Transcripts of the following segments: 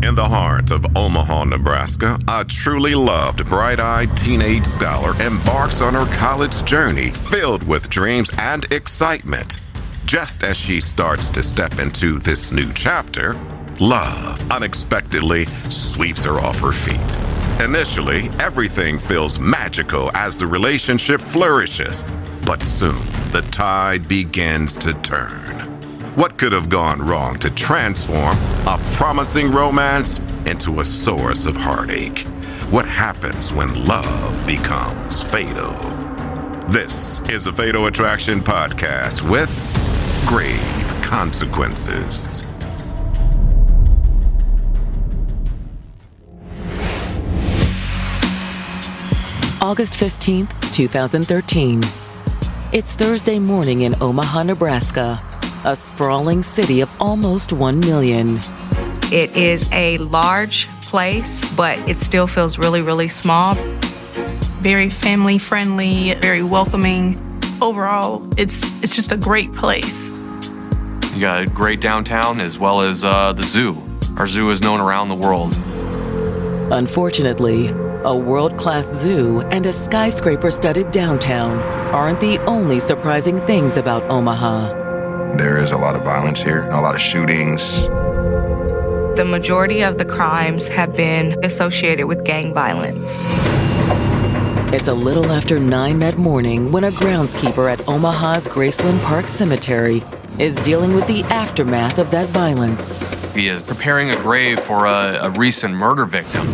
In the heart of Omaha, Nebraska, a truly loved, bright-eyed teenage scholar embarks on her college journey filled with dreams and excitement. Just as she starts to step into this new chapter, love unexpectedly sweeps her off her feet. Initially, everything feels magical as the relationship flourishes, but soon the tide begins to turn. What could have gone wrong to transform a promising romance into a source of heartache? What happens when love becomes fatal? This is a Fatal Attraction podcast with grave consequences. August 15th, 2013. It's Thursday morning in Omaha, Nebraska, a sprawling city of almost 1 million. It is a large place, but it still feels really, really small. Very family friendly, very welcoming. Overall, it's just a great place. You got a great downtown as well as the zoo. Our zoo is known around the world. Unfortunately, a world-class zoo and a skyscraper-studded downtown aren't the only surprising things about Omaha. There is a lot of violence here, a lot of shootings. The majority of the crimes have been associated with gang violence. It's a little after 9 that morning when a groundskeeper at Omaha's Graceland Park Cemetery is dealing with the aftermath of that violence. He is preparing a grave for a recent murder victim.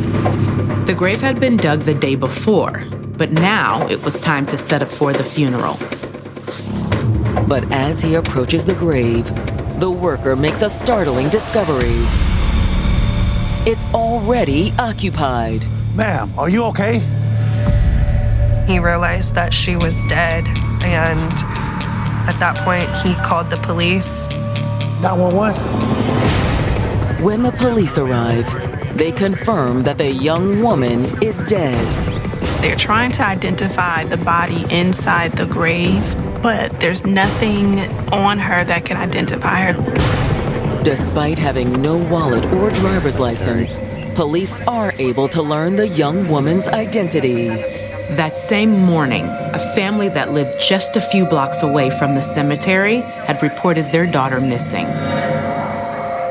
The grave had been dug the day before, but now it was time to set up for the funeral. But as he approaches the grave, the worker makes a startling discovery. It's already occupied. Ma'am, are you okay? He realized that she was dead, and at that point, he called the police. 911? When the police arrive, they confirm that the young woman is dead. They're trying to identify the body inside the grave, but there's nothing on her that can identify her. Despite having no wallet or driver's license, police are able to learn the young woman's identity. That same morning, a family that lived just a few blocks away from the cemetery had reported their daughter missing.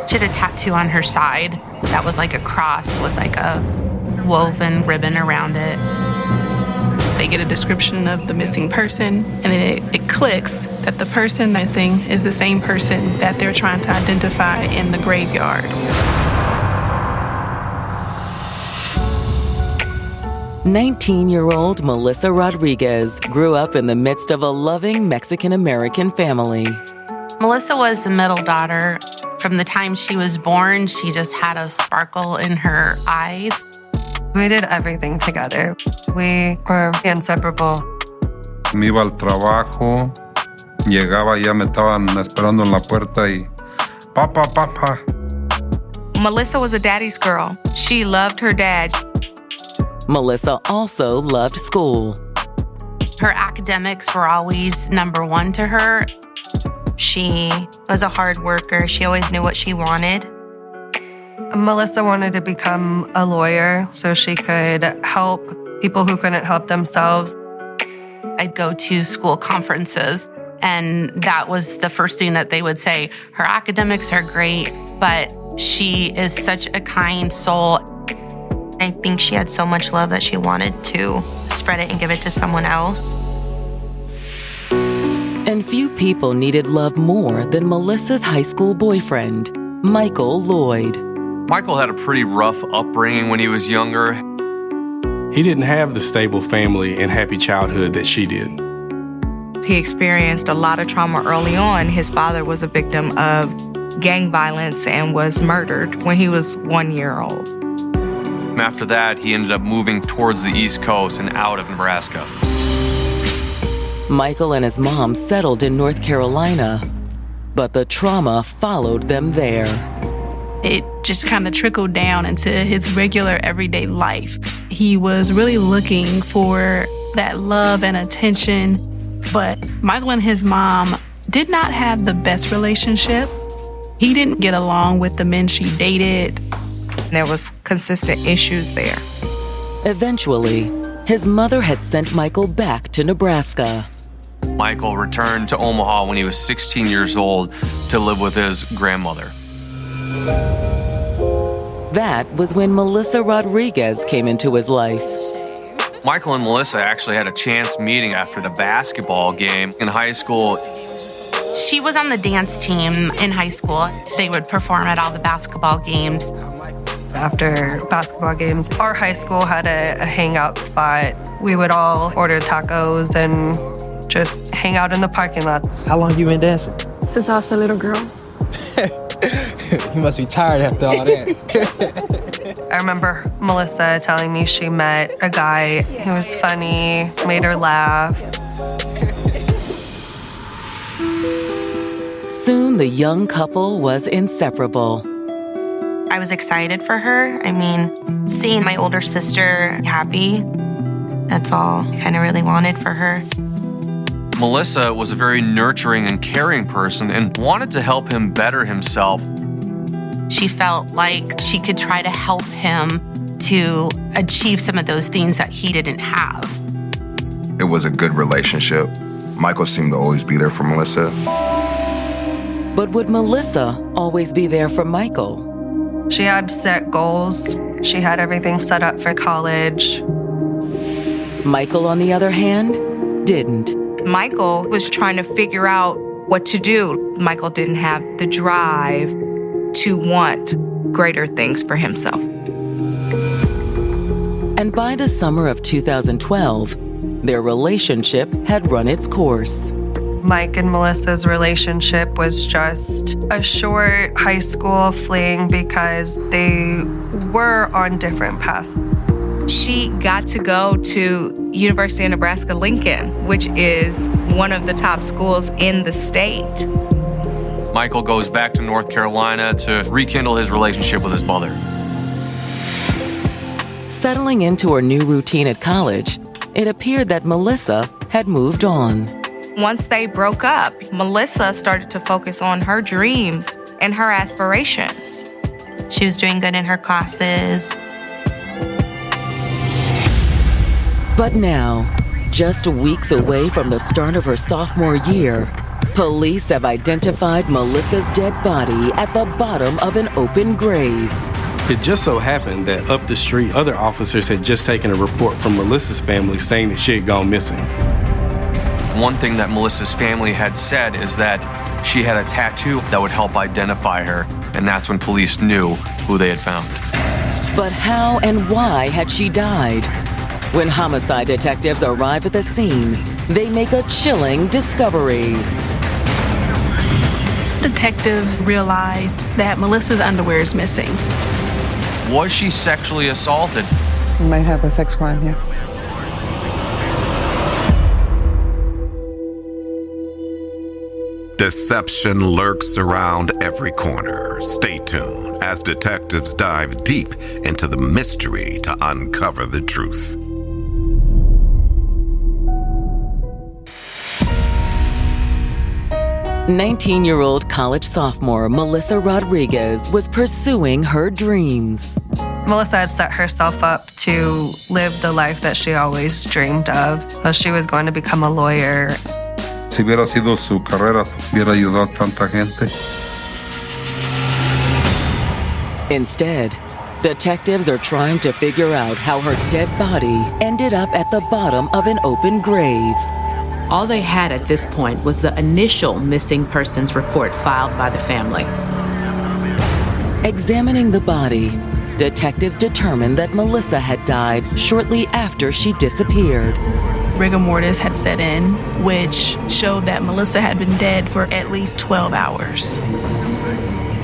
She had a tattoo on her side that was like a cross with like a woven ribbon around it. They get a description of the missing person, and then it clicks that the person missing is the same person that they're trying to identify in the graveyard. 19-year-old Melissa Rodriguez grew up in the midst of a loving Mexican-American family. Melissa was the middle daughter. From the time she was born, she just had a sparkle in her eyes. We did everything together. We were inseparable. Me iba al trabajo, llegaba y ya me estaban esperando en la puerta y papa. Melissa was a daddy's girl. She loved her dad. Melissa also loved school. Her academics were always number one to her. She was a hard worker. She always knew what she wanted. Melissa wanted to become a lawyer so she could help people who couldn't help themselves. I'd go to school conferences, and that was the first thing that they would say. Her academics are great, but she is such a kind soul. I think she had so much love that she wanted to spread it and give it to someone else. And few people needed love more than Melissa's high school boyfriend, Michael Lloyd. Michael had a pretty rough upbringing when he was younger. He didn't have the stable family and happy childhood that she did. He experienced a lot of trauma early on. His father was a victim of gang violence and was murdered when he was 1 year old. After that, he ended up moving towards the East Coast and out of Nebraska. Michael and his mom settled in North Carolina, but the trauma followed them there. It just kind of trickled down into his regular everyday life. He was really looking for that love and attention, but Michael and his mom did not have the best relationship. He didn't get along with the men she dated. There was consistent issues there. Eventually, his mother had sent Michael back to Nebraska. Michael returned to Omaha when he was 16 years old to live with his grandmother. That was when Melissa Rodriguez came into his life. Michael and Melissa actually had a chance meeting after the basketball game in high school. She was on the dance team in high school. They would perform at all the basketball games. After basketball games, our high school had a hangout spot. We would all order tacos and just hang out in the parking lot. How long you been dancing? Since I was a little girl. You must be tired after all that. I remember Melissa telling me she met a guy who was funny, made her laugh. Soon, the young couple was inseparable. I was excited for her. I mean, seeing my older sister happy, that's all I kind of really wanted for her. Melissa was a very nurturing and caring person and wanted to help him better himself. She felt like she could try to help him to achieve some of those things that he didn't have. It was a good relationship. Michael seemed to always be there for Melissa. But would Melissa always be there for Michael? She had set goals. She had everything set up for college. Michael, on the other hand, didn't. Michael was trying to figure out what to do. Michael didn't have the drive to want greater things for himself. And by the summer of 2012, their relationship had run its course. Mike and Melissa's relationship was just a short high school fling because they were on different paths. She got to go to University of Nebraska-Lincoln, which is one of the top schools in the state. Michael goes back to North Carolina to rekindle his relationship with his mother. Settling into her new routine at college, it appeared that Melissa had moved on. Once they broke up, Melissa started to focus on her dreams and her aspirations. She was doing good in her classes. But now, just weeks away from the start of her sophomore year, police have identified Melissa's dead body at the bottom of an open grave. It just so happened that up the street, other officers had just taken a report from Melissa's family saying that she had gone missing. One thing that Melissa's family had said is that she had a tattoo that would help identify her, and that's when police knew who they had found. But how and why had she died? When homicide detectives arrive at the scene, they make a chilling discovery. Detectives realize that Melissa's underwear is missing. Was she sexually assaulted? We might have a sex crime here. Deception lurks around every corner. Stay tuned as detectives dive deep into the mystery to uncover the truth. "19-year-old college sophomore Melissa Rodriguez was pursuing her dreams. Melissa had set herself up to live the life that she always dreamed of. She was going to become a lawyer. Si hubiera sido su carrera, hubiera ayudado a tanta gente. Instead, detectives are trying to figure out how her dead body ended up at the bottom of an open grave. All they had at this point was the initial missing persons report filed by the family. Examining the body, detectives determined that Melissa had died shortly after she disappeared. Rigor mortis had set in, which showed that Melissa had been dead for at least 12 hours.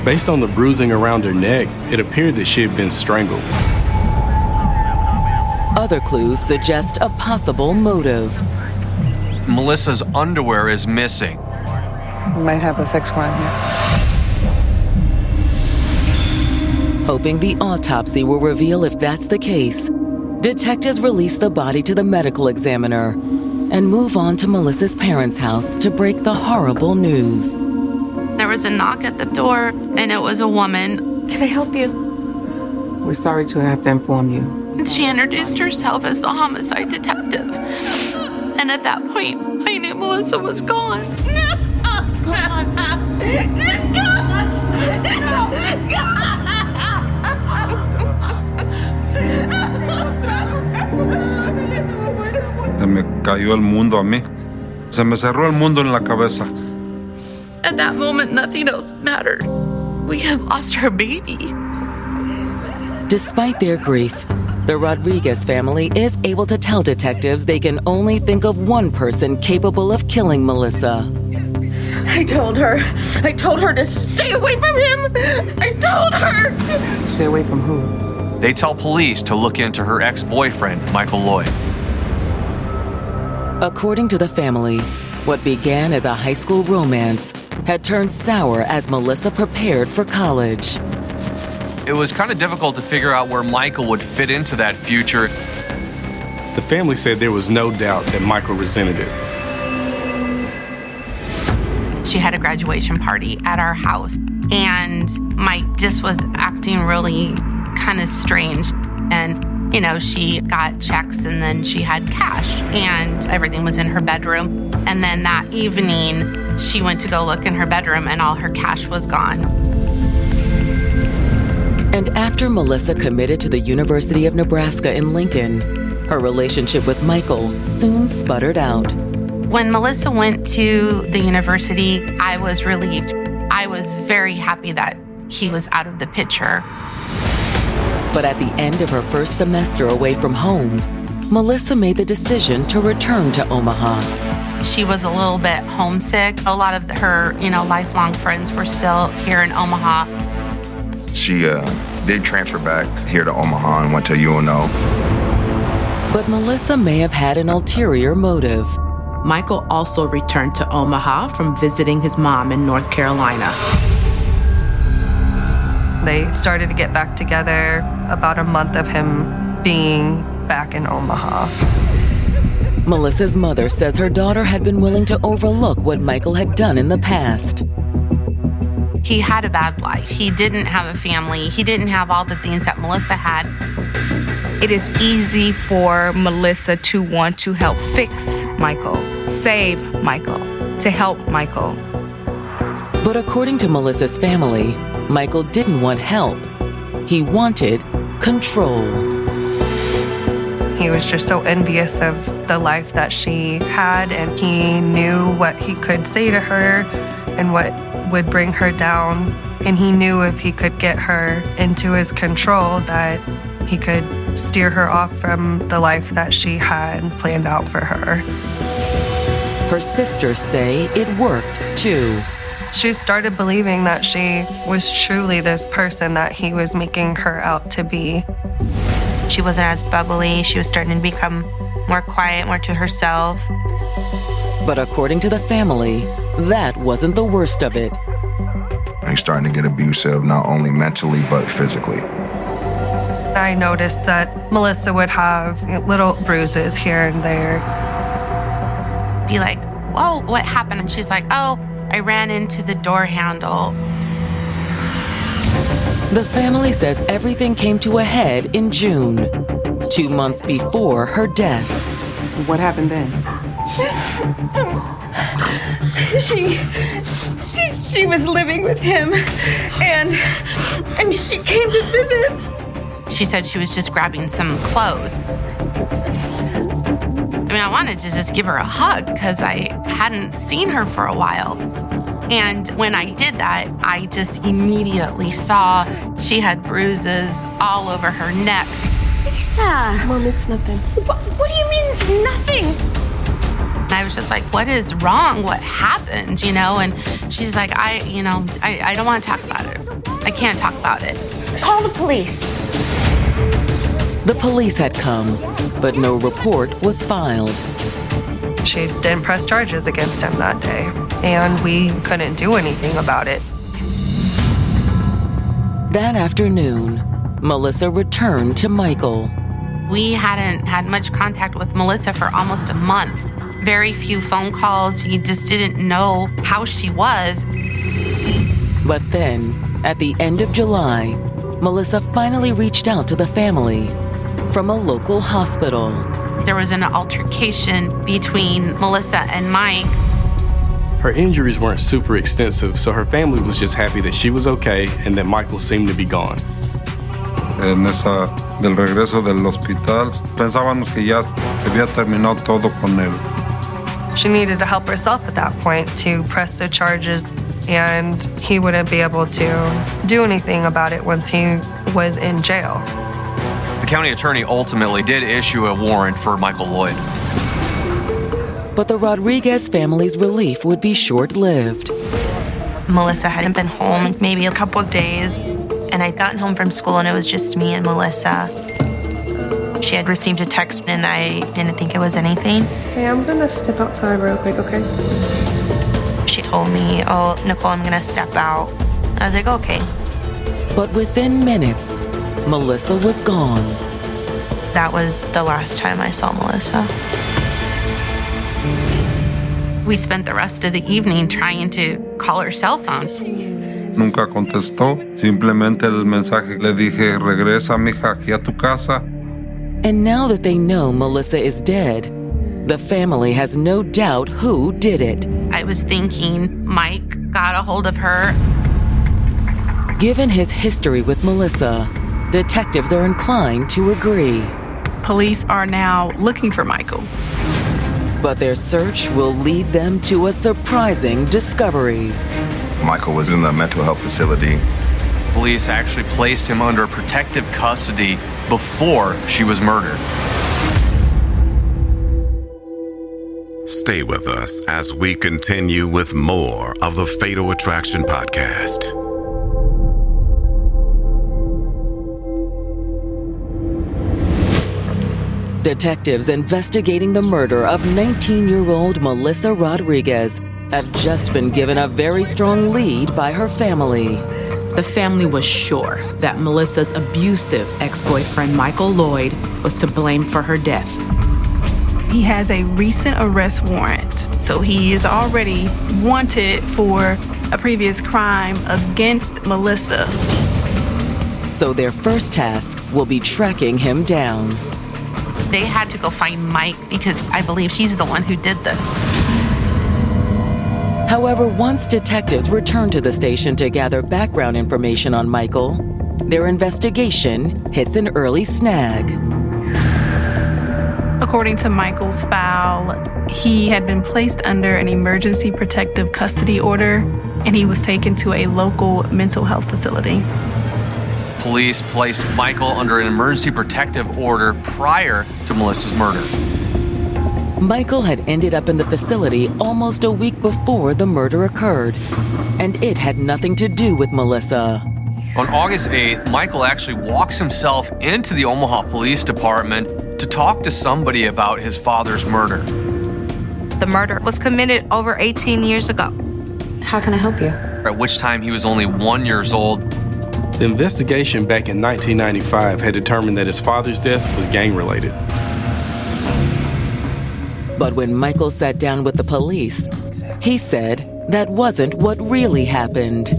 Based on the bruising around her neck, it appeared that she had been strangled. Other clues suggest a possible motive. Melissa's underwear is missing. We might have a sex crime here. Hoping the autopsy will reveal if that's the case, detectives release the body to the medical examiner and move on to Melissa's parents' house to break the horrible news. There was a knock at the door, and it was a woman. Can I help you? We're sorry to have to inform you. And she introduced herself as the homicide detective. And at that point, I knew Melissa was gone. It's gone. It's gone. It's gone. Se me cayó el mundo a mí. Se me cerró el mundo en la cabeza. At that moment, nothing else mattered. We had lost our baby. Despite their grief, the Rodriguez family is able to tell detectives they can only think of one person capable of killing Melissa. I told her to stay away from him. I told her. Stay away from who? They tell police to look into her ex-boyfriend, Michael Lloyd. According to the family, what began as a high school romance had turned sour as Melissa prepared for college. It was kind of difficult to figure out where Michael would fit into that future. The family said there was no doubt that Michael resented it. She had a graduation party at our house, and Mike just was acting really kind of strange. And, you know, she got checks and then she had cash, and everything was in her bedroom. And then that evening, she went to go look in her bedroom, and all her cash was gone. And after Melissa committed to the University of Nebraska in Lincoln, her relationship with Michael soon sputtered out. When Melissa went to the university, I was relieved. I was very happy that he was out of the picture. But at the end of her first semester away from home, Melissa made the decision to return to Omaha. She was a little bit homesick. A lot of her, lifelong friends were still here in Omaha. She did transfer back here to Omaha and went to UNO. But Melissa may have had an ulterior motive. Michael also returned to Omaha from visiting his mom in North Carolina. They started to get back together about a month of him being back in Omaha. Melissa's mother says her daughter had been willing to overlook what Michael had done in the past. He had a bad life. He didn't have a family. He didn't have all the things that Melissa had. It is easy for Melissa to want to help fix Michael, save Michael, to help Michael. But according to Melissa's family, Michael didn't want help. He wanted control. He was just so envious of the life that she had, and he knew what he could say to her and what would bring her down. And he knew if he could get her into his control that he could steer her off from the life that she had planned out for her. Her sisters say it worked too. She started believing that she was truly this person that he was making her out to be. She wasn't as bubbly. She was starting to become more quiet, more to herself. But according to the family, that wasn't the worst of it. He's starting to get abusive, not only mentally, but physically. I noticed that Melissa would have little bruises here and there. Be like, whoa, what happened? And she's like, oh, I ran into the door handle. The family says everything came to a head in June, 2 months before her death. What happened then? She was living with him, and she came to visit. She said she was just grabbing some clothes. I mean, I wanted to just give her a hug because I hadn't seen her for a while. And when I did that, I just immediately saw she had bruises all over her neck. Lisa! Mom, it's nothing. What do you mean it's nothing? And I was just like, what is wrong? What happened? And she's like, I don't want to talk about it. I can't talk about it. Call the police. The police had come, but no report was filed. She didn't press charges against him that day, and we couldn't do anything about it. That afternoon, Melissa returned to Michael. We hadn't had much contact with Melissa for almost a month. Very few phone calls. He just didn't know how she was. But then, at the end of July, Melissa finally reached out to the family from a local hospital. There was an altercation between Melissa and Mike. Her injuries weren't super extensive, so her family was just happy that she was okay and that Michael seemed to be gone. En esa del regreso del hospital, pensábamos que ya se había terminado todo con él. She needed to help herself at that point to press the charges, and he wouldn't be able to do anything about it once he was in jail. The county attorney ultimately did issue a warrant for Michael Lloyd. But the Rodriguez family's relief would be short-lived. Melissa hadn't been home maybe a couple of days, and I'd gotten home from school and it was just me and Melissa. She had received a text and I didn't think it was anything. Hey, I'm gonna step outside real quick, okay? She told me, "Oh, Nicole, I'm gonna step out." I was like, okay. But within minutes, Melissa was gone. That was the last time I saw Melissa. We spent the rest of the evening trying to call her cell phone. Nunca contestó. Simplemente el mensaje le dije, regresa, mija, aquí a tu casa. And now that they know Melissa is dead, the family has no doubt who did it. I was thinking Mike got a hold of her. Given his history with Melissa, detectives are inclined to agree. Police are now looking for Michael. But their search will lead them to a surprising discovery. Michael was in the mental health facility. Police actually placed him under protective custody before she was murdered. Stay with us as we continue with more of the Fatal Attraction Podcast. Detectives investigating the murder of 19-year-old Melissa Rodriguez have just been given a very strong lead by her family. The family was sure that Melissa's abusive ex-boyfriend, Michael Lloyd, was to blame for her death. He has a recent arrest warrant, so he is already wanted for a previous crime against Melissa. So their first task will be tracking him down. They had to go find Mike because I believe she's the one who did this. However, once detectives return to the station to gather background information on Michael, their investigation hits an early snag. According to Michael's file, he had been placed under an emergency protective custody order, and he was taken to a local mental health facility. Police placed Michael under an emergency protective order prior to Melissa's murder. Michael had ended up in the facility almost a week before the murder occurred, and it had nothing to do with Melissa. On August 8th, Michael actually walks himself into the Omaha Police Department to talk to somebody about his father's murder. The murder was committed over 18 years ago. How can I help you? At which time he was only 1 year old. The investigation back in 1995 had determined that his father's death was gang-related. But when Michael sat down with the police, he said that wasn't what really happened.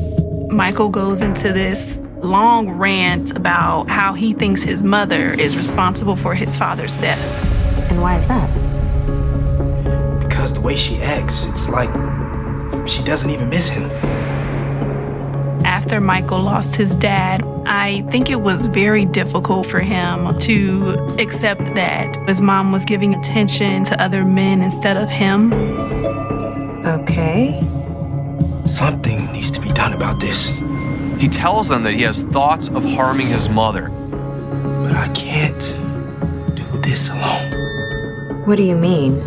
Michael goes into this long rant about how he thinks his mother is responsible for his father's death. And why is that? Because the way she acts, it's like she doesn't even miss him. After Michael lost his dad, I think it was very difficult for him to accept that his mom was giving attention to other men instead of him. Okay. Something needs to be done about this. He tells them that he has thoughts of harming his mother. But I can't do this alone. What do you mean?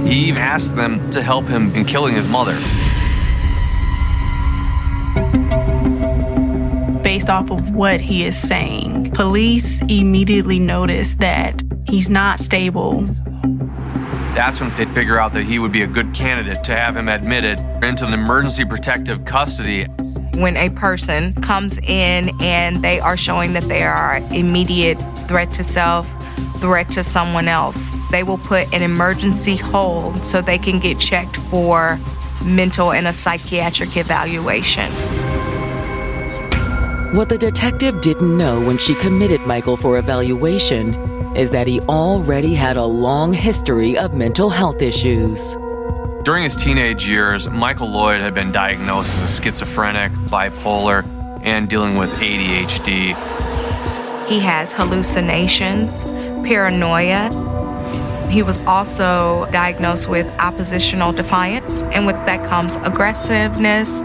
He even asked them to help him in killing his mother. Based off of what he is saying, police immediately notice that he's not stable. That's when they figure out that he would be a good candidate to have him admitted into an emergency protective custody. When a person comes in and they are showing that they are immediate threat to self, threat to someone else, they will put an emergency hold so they can get checked for mental and a psychiatric evaluation. What the detective didn't know when she committed Michael for evaluation is that he already had a long history of mental health issues. During his teenage years, Michael Lloyd had been diagnosed as a schizophrenic, bipolar, and dealing with ADHD. He has hallucinations, paranoia. He was also diagnosed with oppositional defiance, and with that comes aggressiveness.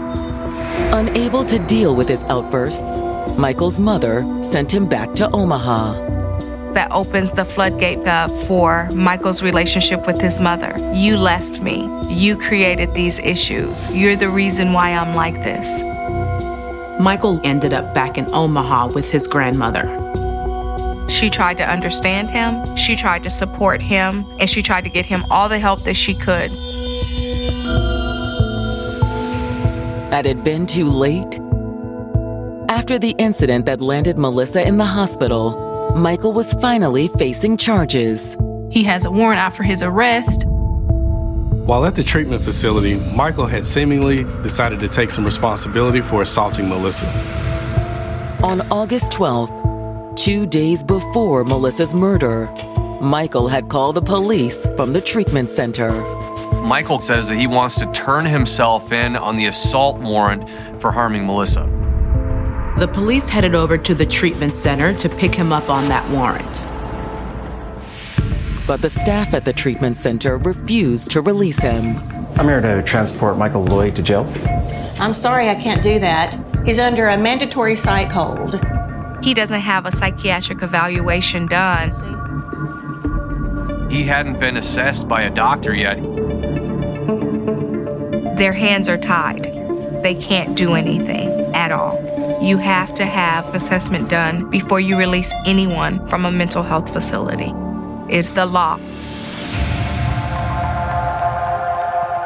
Unable to deal with his outbursts, Michael's mother sent him back to Omaha. That opens the floodgate up for Michael's relationship with his mother. You left me. You created these issues. You're the reason why I'm like this. Michael ended up back in Omaha with his grandmother. She tried to understand him, she tried to support him, and she tried to get him all the help that she could. Had it been too late? After the incident that landed Melissa in the hospital, Michael was finally facing charges. He has a warrant out for his arrest. While at the treatment facility, Michael had seemingly decided to take some responsibility for assaulting Melissa. On August 12th, 2 days before Melissa's murder, Michael had called the police from the treatment center. Michael says that he wants to turn himself in on the assault warrant for harming Melissa. The police headed over to the treatment center to pick him up on that warrant. But the staff at the treatment center refused to release him. I'm here to transport Michael Lloyd to jail. I'm sorry, I can't do that. He's under a mandatory psych hold. He doesn't have a psychiatric evaluation done. He hadn't been assessed by a doctor yet. Their hands are tied. They can't do anything at all. You have to have an assessment done before you release anyone from a mental health facility. It's the law.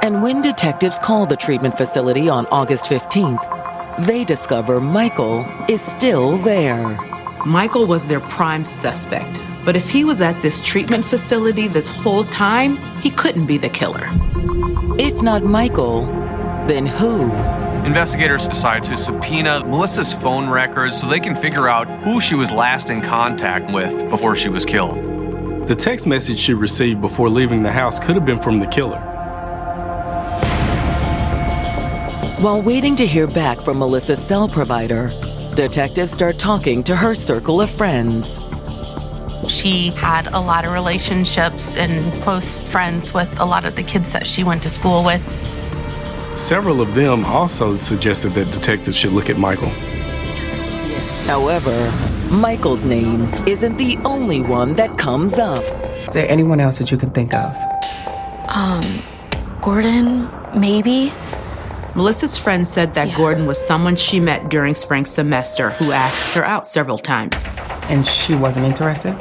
And when detectives call the treatment facility on August 15th, they discover Michael is still there. Michael was their prime suspect, but if he was at this treatment facility this whole time, he couldn't be the killer. If not Michael, then who? Investigators decide to subpoena Melissa's phone records so they can figure out who she was last in contact with before she was killed. The text message she received before leaving the house could have been from the killer. While waiting to hear back from Melissa's cell provider, detectives start talking to her circle of friends. She had a lot of relationships and close friends with a lot of the kids that she went to school with. Several of them also suggested that detectives should look at Michael. However, Michael's name isn't the only one that comes up. Is there anyone else that you can think of? Gordon, maybe? Melissa's friend said that Gordon was someone she met during spring semester who asked her out several times. And she wasn't interested?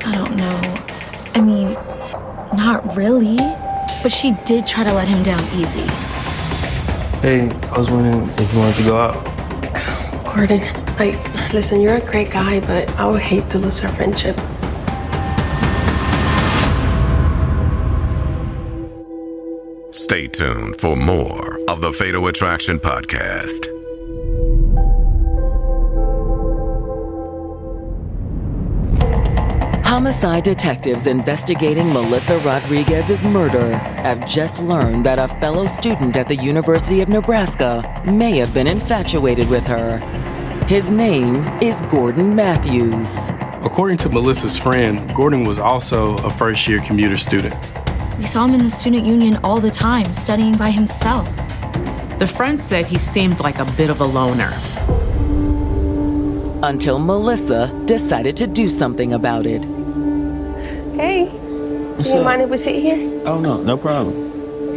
I don't know. I mean, not really. But she did try to let him down easy. Hey, I was wondering if you wanted to go out. Gordon, listen, you're a great guy, but I would hate to lose our friendship. Stay tuned for more of the Fatal Attraction Podcast. Homicide detectives investigating Melissa Rodriguez's murder have just learned that a fellow student at the University of Nebraska may have been infatuated with her. His name is Gordon Matthews. According to Melissa's friend, Gordon was also a first-year commuter student. We saw him in the student union all the time, studying by himself. The friend said he seemed like a bit of a loner. Until Melissa decided to do something about it. Hey, What's you up? mind if we sit here? Oh, no problem.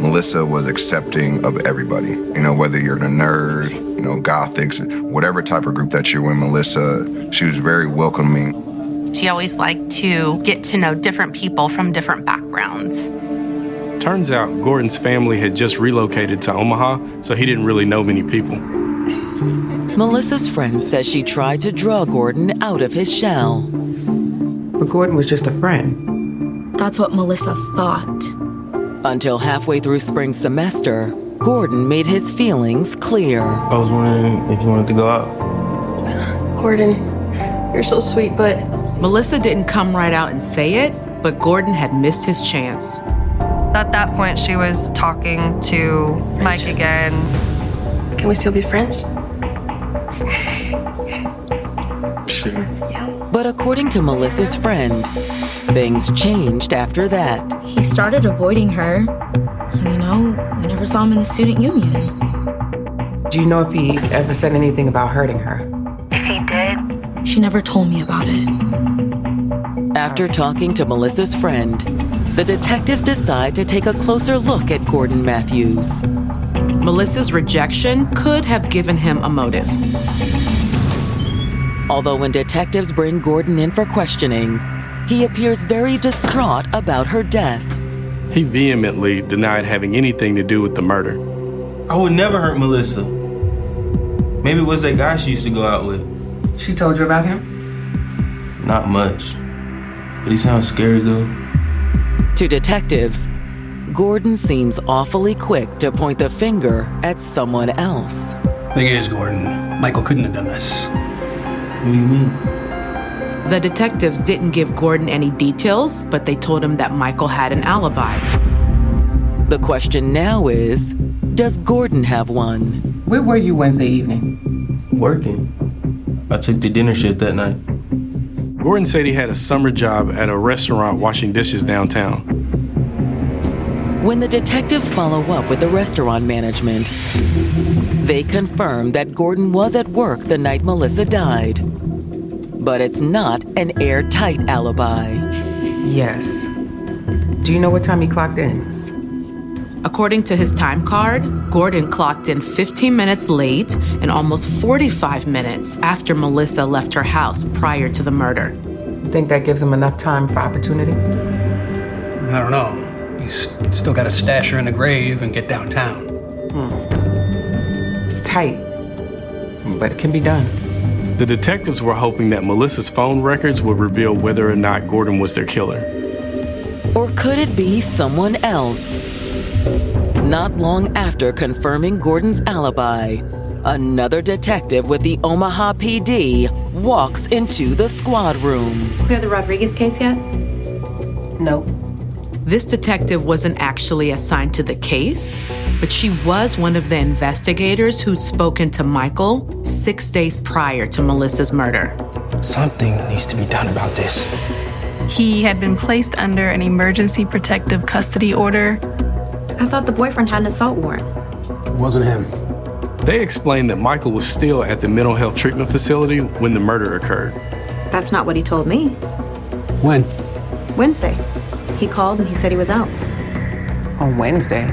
Melissa was accepting of everybody. You know, whether you're a nerd, you know, gothics, whatever type of group that you're in, Melissa, she was very welcoming. She always liked to get to know different people from different backgrounds. Turns out Gordon's family had just relocated to Omaha, so he didn't really know many people. Melissa's friend says she tried to draw Gordon out of his shell. But Gordon was just a friend. That's what Melissa thought. Until halfway through spring semester, Gordon made his feelings clear. I was wondering if you wanted to go out. Gordon, you're so sweet, but... Melissa didn't come right out and say it, but Gordon had missed his chance. At that point, she was talking to Mike again. Can we still be friends? Sure. But according to Melissa's friend, things changed after that. He started avoiding her. You know, we never saw him in the student union. Do you know if he ever said anything about hurting her? If he did, she never told me about it. After talking to Melissa's friend, the detectives decide to take a closer look at Gordon Matthews. Melissa's rejection could have given him a motive. Although when detectives bring Gordon in for questioning, he appears very distraught about her death. He vehemently denied having anything to do with the murder. I would never hurt Melissa. Maybe it was that guy she used to go out with. She told you about him? Not much. But he sounds scary though. To detectives, Gordon seems awfully quick to point the finger at someone else. Thing is, Gordon, Michael couldn't have done this. What do you mean? The detectives didn't give Gordon any details, but they told him that Michael had an alibi. The question now is, does Gordon have one? Where were you Wednesday evening? Working. I took the dinner shift that night. Gordon said he had a summer job at a restaurant washing dishes downtown. When the detectives follow up with the restaurant management, they confirm that Gordon was at work the night Melissa died. But it's not an airtight alibi. Yes. Do you know what time he clocked in? According to his time card, Gordon clocked in 15 minutes late and almost 45 minutes after Melissa left her house prior to the murder. You think that gives him enough time for opportunity? I don't know. He's still got to stash her in the grave and get downtown. It's tight, but it can be done. The detectives were hoping that Melissa's phone records would reveal whether or not Gordon was their killer. Or could it be someone else? Not long after confirming Gordon's alibi, another detective with the Omaha PD walks into the squad room. Clear the Rodriguez case yet? No. This detective wasn't actually assigned to the case, but she was one of the investigators who'd spoken to Michael 6 days prior to Melissa's murder. Something needs to be done about this. He had been placed under an emergency protective custody order. I thought the boyfriend had an assault warrant. It wasn't him. They explained that Michael was still at the mental health treatment facility when the murder occurred. That's not what he told me. When? Wednesday. He called and he said he was out. On Wednesday?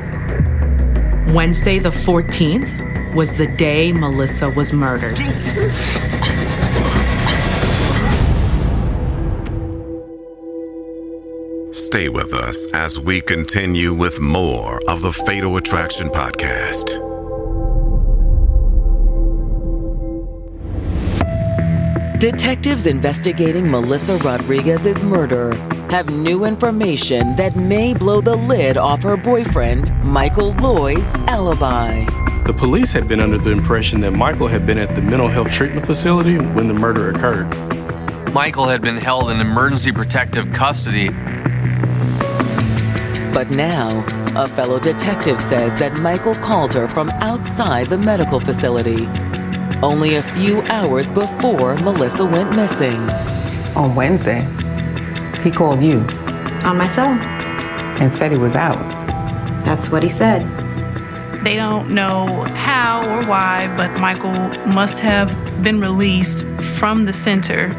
Wednesday the 14th was the day Melissa was murdered. Stay with us as we continue with more of the Fatal Attraction Podcast. Detectives investigating Melissa Rodriguez's murder have new information that may blow the lid off her boyfriend, Michael Lloyd's alibi. The police had been under the impression that Michael had been at the mental health treatment facility when the murder occurred. Michael had been held in emergency protective custody. But now, a fellow detective says that Michael called her from outside the medical facility, only a few hours before Melissa went missing. On Wednesday? He called you? On my cell. And said he was out? That's what he said. They don't know how or why, but Michael must have been released from the center.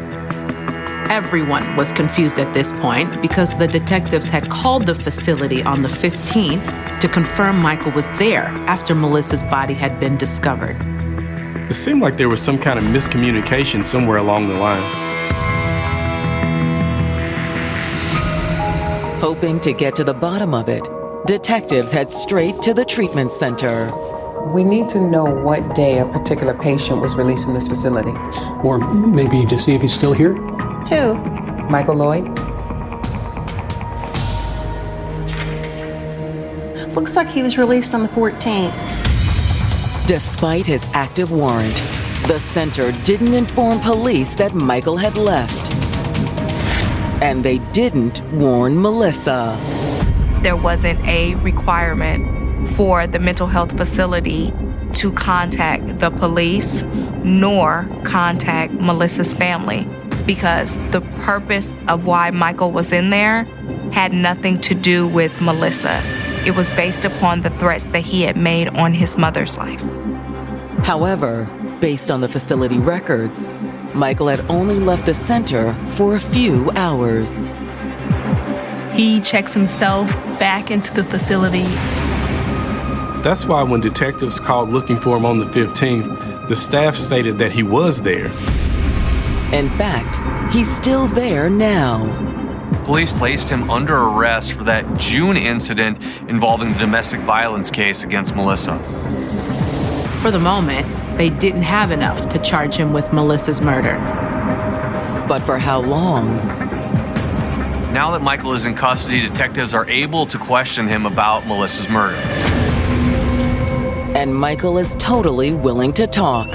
Everyone was confused at this point because the detectives had called the facility on the 15th to confirm Michael was there after Melissa's body had been discovered. It seemed like there was some kind of miscommunication somewhere along the line. Hoping to get to the bottom of it, detectives head straight to the treatment center. We need to know what day a particular patient was released from this facility. Or maybe to see if he's still here? Who? Michael Lloyd? Looks like he was released on the 14th. Despite his active warrant, The center didn't inform police that Michael had left. And they didn't warn Melissa. There wasn't a requirement for the mental health facility to contact the police nor contact Melissa's family, because the purpose of why Michael was in there had nothing to do with Melissa. It was based upon the threats that he had made on his mother's life. However, based on the facility records, Michael had only left the center for a few hours. He checks himself back into the facility. That's why when detectives called looking for him on the 15th, the staff stated that he was there. In fact, he's still there now. Police placed him under arrest for that June incident involving the domestic violence case against Melissa. For the moment, they didn't have enough to charge him with Melissa's murder. But for how long? Now that Michael is in custody, detectives are able to question him about Melissa's murder. And Michael is totally willing to talk.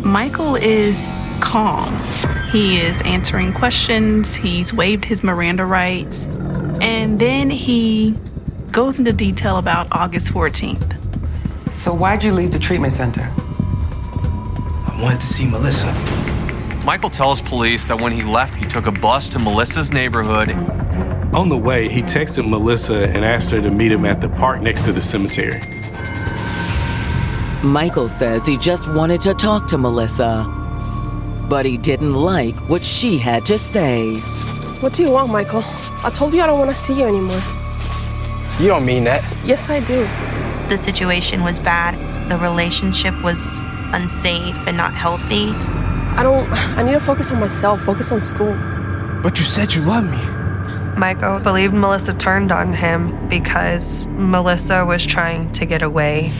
Michael is calm. He is answering questions. He's waived his Miranda rights. And then he goes into detail about August 14th. So why'd you leave the treatment center? I wanted to see Melissa. Michael tells police that when he left, he took a bus to Melissa's neighborhood. On the way, he texted Melissa and asked her to meet him at the park next to the cemetery. Michael says he just wanted to talk to Melissa, but he didn't like what she had to say. What do you want, Michael? I told you I don't want to see you anymore. You don't mean that. Yes, I do. The situation was bad. The relationship was unsafe and not healthy. I need to focus on myself, focus on school. But you said you loved me. Michael believed Melissa turned on him because Melissa was trying to get away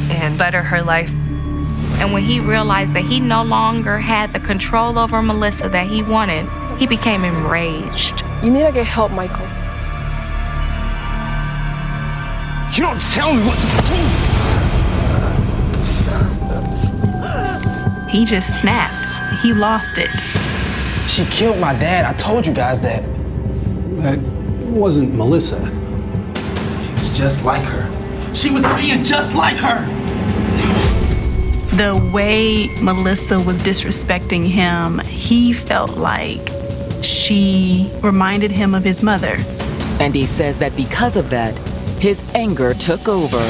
and better her life. And when he realized that he no longer had the control over Melissa that he wanted, he became enraged. You need to get help, Michael. You don't tell me what to do. He just snapped. He lost it. She killed my dad. I told you guys that. That wasn't Melissa. She was just like her. She was being just like her. The way Melissa was disrespecting him, he felt like she reminded him of his mother. And he says that because of that, his anger took over.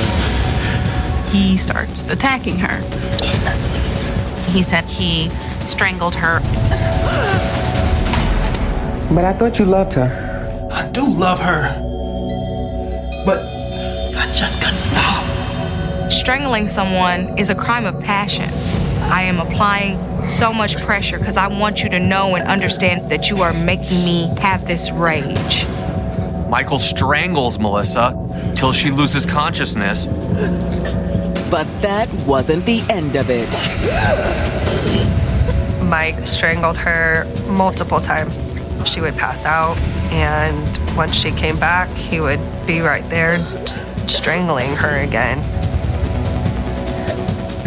He starts attacking her. He said he strangled her. But I thought you loved her. I do love her. But I just couldn't stop. Strangling someone is a crime of passion. I am applying so much pressure because I want you to know and understand that you are making me have this rage. Michael strangles Melissa till she loses consciousness. But that wasn't the end of it. Mike strangled her multiple times. She would pass out, and once she came back, he would be right there strangling her again.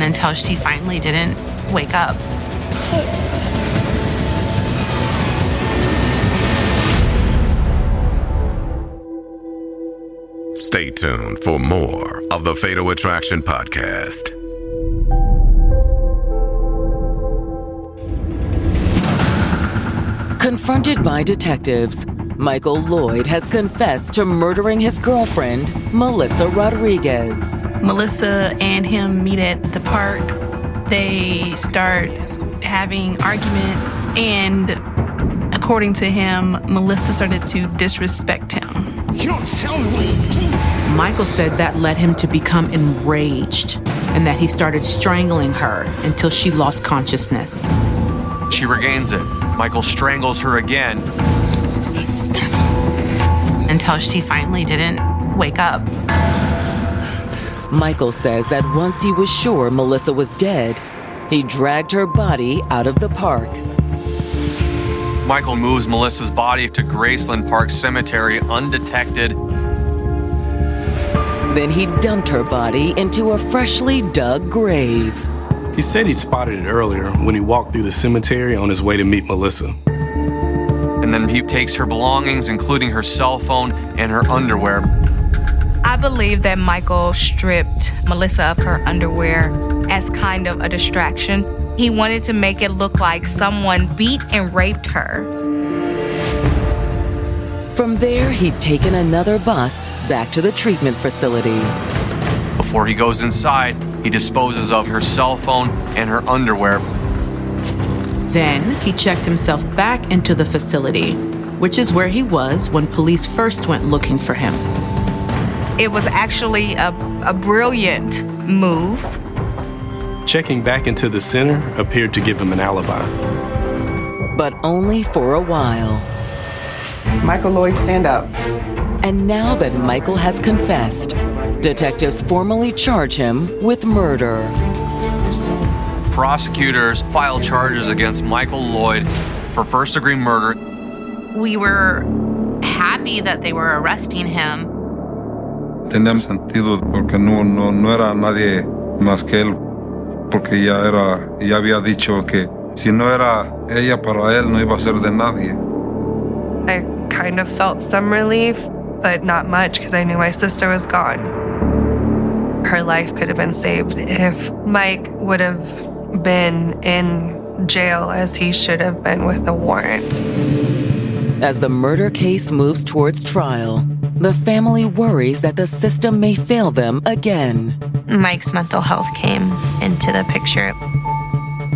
Until she finally didn't wake up. Stay tuned for more of the Fatal Attraction Podcast. Confronted by detectives, Michael Lloyd has confessed to murdering his girlfriend, Melissa Rodriguez. Melissa and him meet at the park. They start having arguments, and according to him, Melissa started to disrespect him. You don't tell me what to do. Michael said that led him to become enraged and that he started strangling her until she lost consciousness. She regains it. Michael strangles her again. Until she finally didn't wake up. Michael says that once he was sure Melissa was dead, he dragged her body out of the park. Michael moves Melissa's body to Graceland Park Cemetery undetected. Then he dumped her body into a freshly dug grave. He said he spotted it earlier when he walked through the cemetery on his way to meet Melissa. And then he takes her belongings, including her cell phone and her underwear. I believe that Michael stripped Melissa of her underwear as kind of a distraction. He wanted to make it look like someone beat and raped her. From there, he'd taken another bus back to the treatment facility. Before he goes inside, he disposes of her cell phone and her underwear. Then he checked himself back into the facility, which is where he was when police first went looking for him. It was actually a brilliant move. Checking back into the center appeared to give him an alibi. But only for a while. Michael Lloyd, stand up. And now that Michael has confessed, detectives formally charge him with murder. Prosecutors filed charges against Michael Lloyd for first-degree murder. We were happy that they were arresting him. Tenía sentido porque no era nadie más que él, porque ya había dicho que si no era ella para él no iba a ser de nadie. I kind of felt some relief, but not much because I knew my sister was gone. Her life could have been saved if Mike would have been in jail as he should have been with a warrant. As the murder case moves towards trial, the family worries that the system may fail them again. Mike's mental health came into the picture.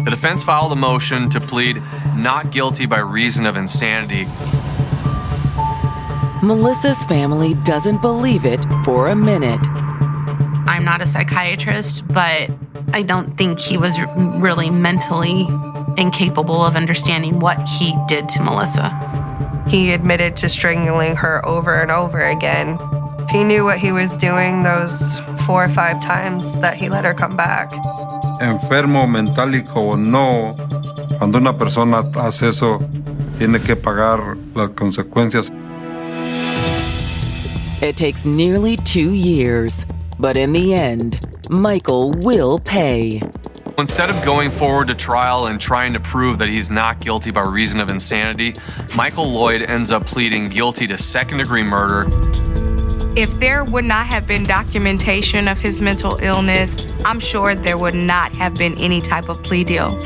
The defense filed a motion to plead not guilty by reason of insanity. Melissa's family doesn't believe it for a minute. I'm not a psychiatrist, but I don't think he was really mentally incapable of understanding what he did to Melissa. He admitted to strangling her over and over again. He knew what he was doing those 4 or 5 times that he let her come back. Enfermo, mentálico o no, cuando una persona hace eso, tiene que pagar las consecuencias. It takes nearly 2 years, but in the end, Michael will pay. Instead of going forward to trial and trying to prove that he's not guilty by reason of insanity, Michael Lloyd ends up pleading guilty to second-degree murder. If there would not have been documentation of his mental illness, I'm sure there would not have been any type of plea deal.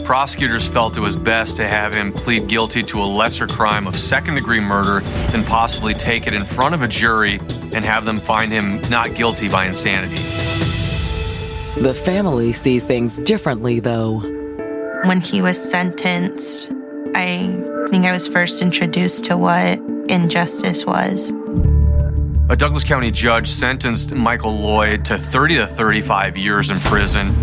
Prosecutors felt it was best to have him plead guilty to a lesser crime of second-degree murder than possibly take it in front of a jury and have them find him not guilty by insanity. The family sees things differently, though. When he was sentenced, I think I was first introduced to what injustice was. A Douglas County judge sentenced Michael Lloyd to 30 to 35 years in prison.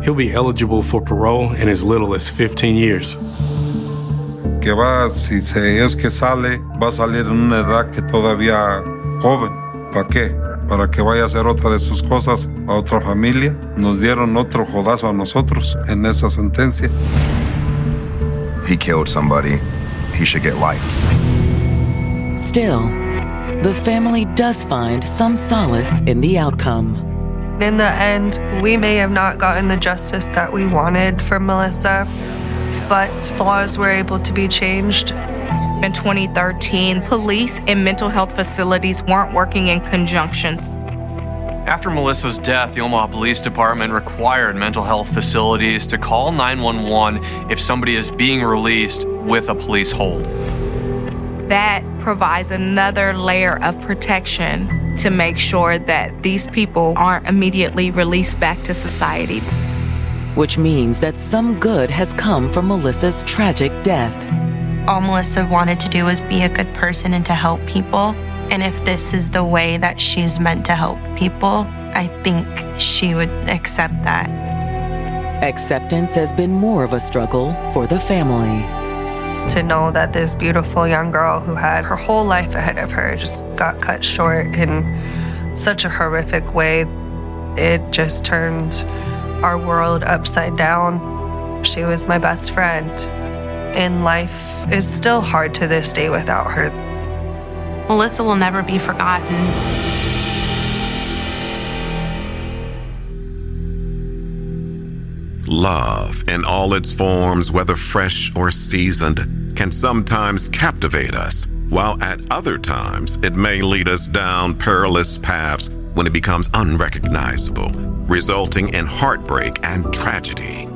He'll be eligible for parole in as little as 15 years. Que va, si es que sale, va a salir en una edad que todavía joven. ¿Para qué? Para que vaya a hacer otra de sus cosas a otra familia. Nos dieron otro jodazo a nosotros en esa sentencia. He killed somebody. He should get life. Still, the family does find some solace in the outcome. In the end, we may have not gotten the justice that we wanted for Melissa, but laws were able to be changed. In 2013, police and mental health facilities weren't working in conjunction. After Melissa's death, the Omaha Police Department required mental health facilities to call 911 if somebody is being released with a police hold. That provides another layer of protection to make sure that these people aren't immediately released back to society. Which means that some good has come from Melissa's tragic death. All Melissa wanted to do was be a good person and to help people. And if this is the way that she's meant to help people, I think she would accept that. Acceptance has been more of a struggle for the family. To know that this beautiful young girl who had her whole life ahead of her just got cut short in such a horrific way, it just turned our world upside down. She was my best friend, and life is still hard to this day without her. Melissa will never be forgotten. Love, in all its forms, whether fresh or seasoned, can sometimes captivate us, while at other times it may lead us down perilous paths when it becomes unrecognizable, resulting in heartbreak and tragedy.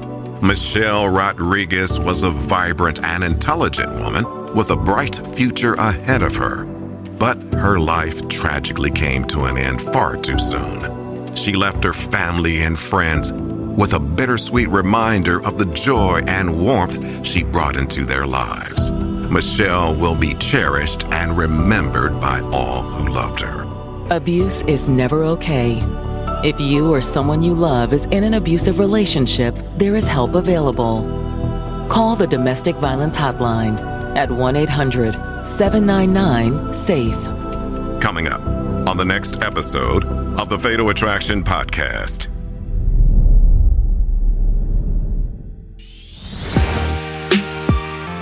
Michelle Rodriguez was a vibrant and intelligent woman with a bright future ahead of her. But her life tragically came to an end far too soon. She left her family and friends with a bittersweet reminder of the joy and warmth she brought into their lives. Michelle will be cherished and remembered by all who loved her. Abuse is never okay. If you or someone you love is in an abusive relationship, there is help available. Call the Domestic Violence Hotline at 1-800-799-SAFE. Coming up on the next episode of the Fatal Attraction Podcast.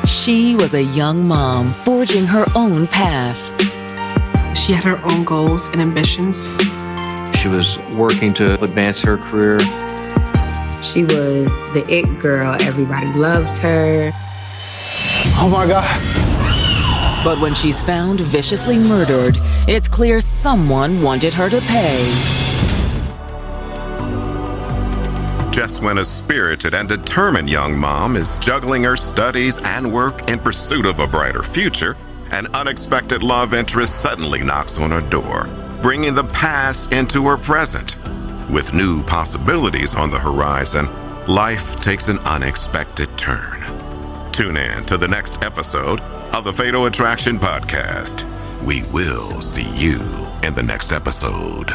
She was a young mom forging her own path. She had her own goals and ambitions. She was working to advance her career. She was the it girl. Everybody loves her. Oh my God. But when she's found viciously murdered, it's clear someone wanted her to pay. Just when a spirited and determined young mom is juggling her studies and work in pursuit of a brighter future, an unexpected love interest suddenly knocks on her door, bringing the past into her present. With new possibilities on the horizon, life takes an unexpected turn. Tune in to the next episode of the Fatal Attraction Podcast. We will see you in the next episode.